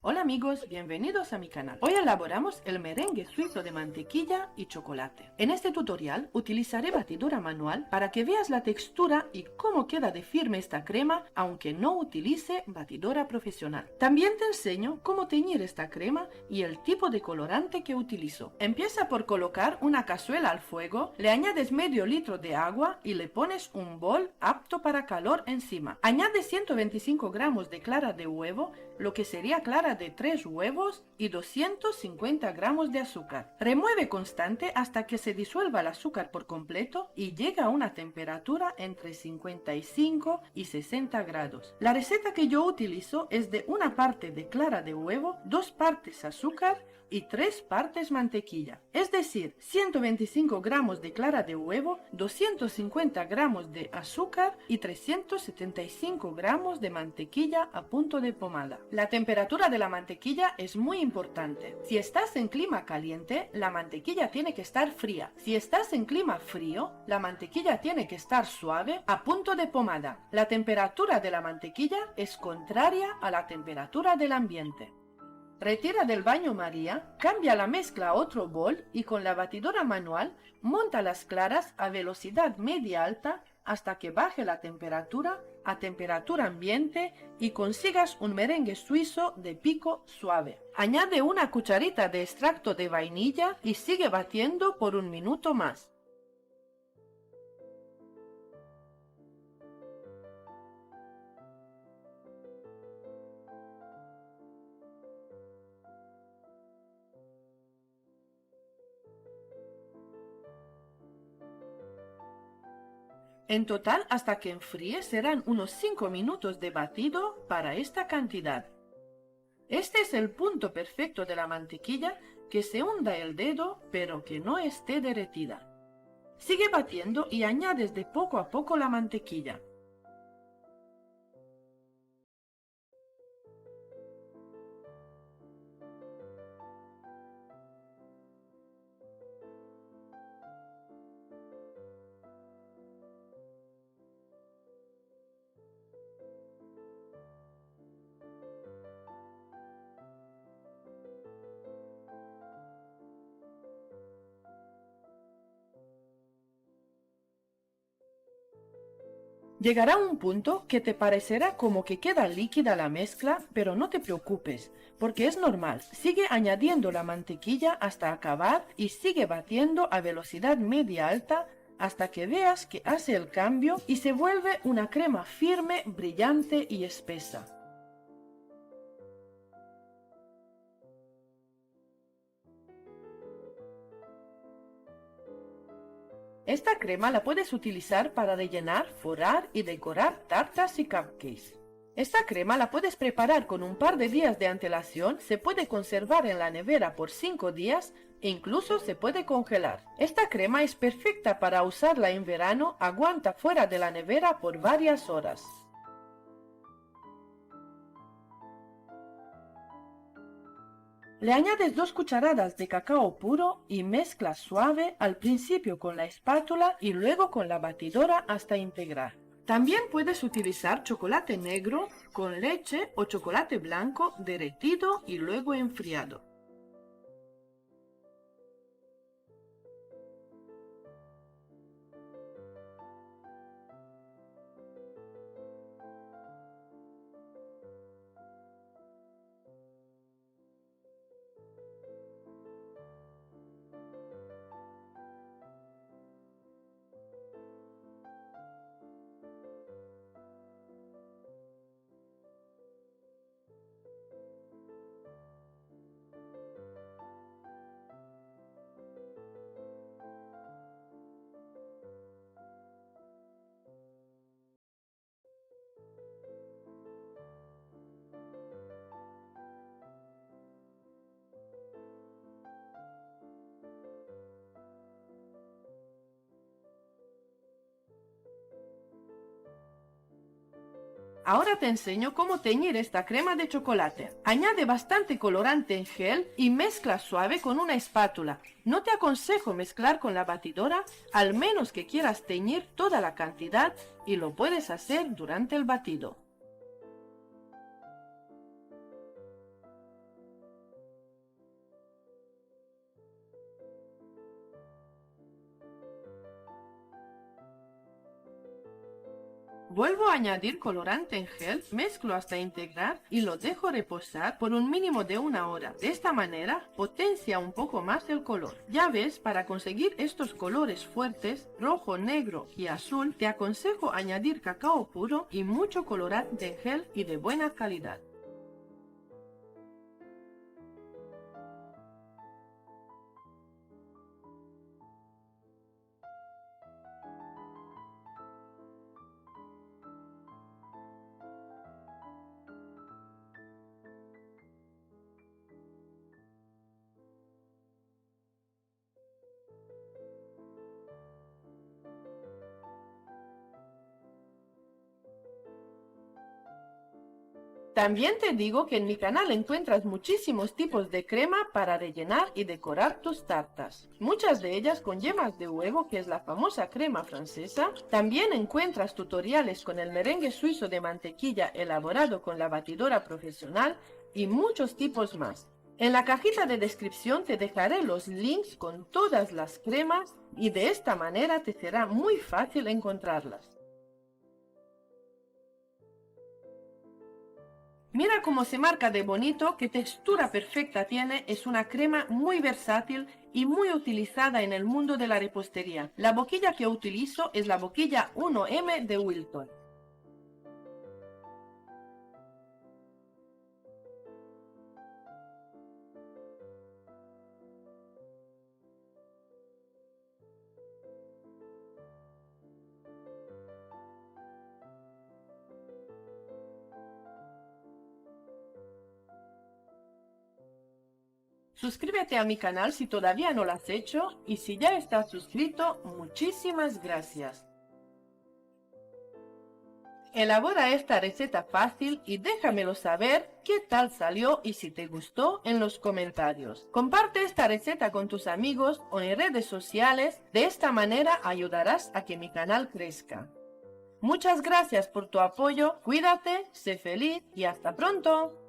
Hola amigos, bienvenidos a mi canal. Hoy elaboramos el merengue suizo de mantequilla y chocolate. En este tutorial utilizaré batidora manual para que veas la textura y cómo queda de firme esta crema aunque no utilice batidora profesional. También te enseño cómo teñir esta crema y el tipo de colorante que utilizo. Empieza por colocar una cazuela al fuego, le añades medio litro de agua y le pones un bol apto para calor encima. Añade 125 gramos de clara de huevo, lo que sería clara de 3 huevos y 250 gramos de azúcar. Remueve constante hasta que se disuelva el azúcar por completo y llega a una temperatura entre 55 y 60 grados. La receta que yo utilizo es de una parte de clara de huevo, 2 partes azúcar y 3 partes mantequilla. Es decir, 125 gramos de clara de huevo, 250 gramos de azúcar y 375 gramos de mantequilla a punto de pomada. La temperatura de la mantequilla es muy importante. Si estás en clima caliente, la mantequilla tiene que estar fría. Si estás en clima frío, la mantequilla tiene que estar suave a punto de pomada. La temperatura de la mantequilla es contraria a la temperatura del ambiente. Retira del baño María, cambia la mezcla a otro bol y con la batidora manual monta las claras a velocidad media-alta hasta que baje la temperatura a temperatura ambiente y consigas un merengue suizo de pico suave. Añade una cucharita de extracto de vainilla y sigue batiendo por un minuto más. En total, hasta que enfríe, serán unos 5 minutos de batido para esta cantidad. Este es el punto perfecto de la mantequilla, que se hunda el dedo, pero que no esté derretida. Sigue batiendo y añades de poco a poco la mantequilla. Llegará un punto que te parecerá como que queda líquida la mezcla, pero no te preocupes, porque es normal. Sigue añadiendo la mantequilla hasta acabar y sigue batiendo a velocidad media-alta hasta que veas que hace el cambio y se vuelve una crema firme, brillante y espesa. Esta crema la puedes utilizar para rellenar, forrar y decorar tartas y cupcakes. Esta crema la puedes preparar con un par de días de antelación, se puede conservar en la nevera por 5 días e incluso se puede congelar. Esta crema es perfecta para usarla en verano, aguanta fuera de la nevera por varias horas. Le añades 2 cucharadas de cacao puro y mezclas suave al principio con la espátula y luego con la batidora hasta integrar. También puedes utilizar chocolate negro con leche o chocolate blanco derretido y luego enfriado. Ahora te enseño cómo teñir esta crema de chocolate. Añade bastante colorante en gel y mezcla suave con una espátula. No te aconsejo mezclar con la batidora, al menos que quieras teñir toda la cantidad y lo puedes hacer durante el batido. Vuelvo a añadir colorante en gel, mezclo hasta integrar y lo dejo reposar por un mínimo de 1 hora. De esta manera potencia un poco más el color. Ya ves, para conseguir estos colores fuertes, rojo, negro y azul, te aconsejo añadir cacao puro y mucho colorante en gel y de buena calidad. También te digo que en mi canal encuentras muchísimos tipos de crema para rellenar y decorar tus tartas. Muchas de ellas con yemas de huevo, que es la famosa crema francesa. También encuentras tutoriales con el merengue suizo de mantequilla elaborado con la batidora profesional y muchos tipos más. En la cajita de descripción te dejaré los links con todas las cremas y de esta manera te será muy fácil encontrarlas. Mira cómo se marca de bonito, qué textura perfecta tiene, es una crema muy versátil y muy utilizada en el mundo de la repostería. La boquilla que utilizo es la boquilla 1M de Wilton. Suscríbete a mi canal si todavía no lo has hecho y si ya estás suscrito, muchísimas gracias. Elabora esta receta fácil y déjamelo saber qué tal salió y si te gustó en los comentarios. Comparte esta receta con tus amigos o en redes sociales, de esta manera ayudarás a que mi canal crezca. Muchas gracias por tu apoyo, cuídate, sé feliz y hasta pronto.